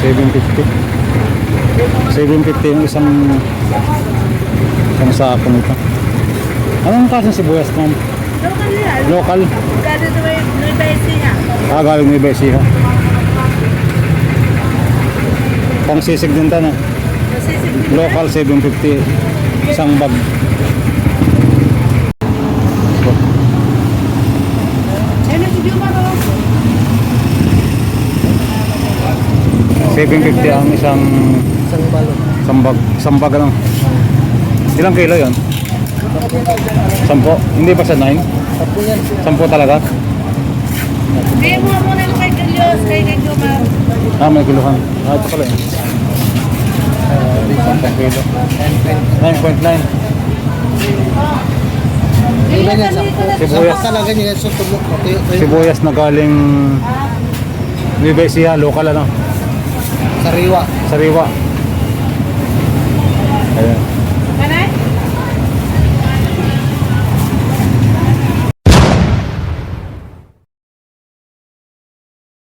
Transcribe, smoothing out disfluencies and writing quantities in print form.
750. 750 yung isang sako nito. Anong klaseng sibuyas, ma'am? Local yan. Local? Galing na may Ecija. Galing may Ecija. Pang sisig din ta, no? Nasisig din. Local 750. Isang bag. Ano si Juma ba? 750 ang isang balot. isang bag ano? Ilang kilo yon? 10? Hindi pa sa 9? 10 yan. 10 talaga? Hindi mo muna ng kay Julius, kay Juma. May kilohan. Ito pala yun. 10 kilo. 9.9. Iba niya sa Sibuyas. talaga niya sa tulok. Sibuyas na galing Nueva Ecija, local ano? Sariwa. Sariwa. Ayan.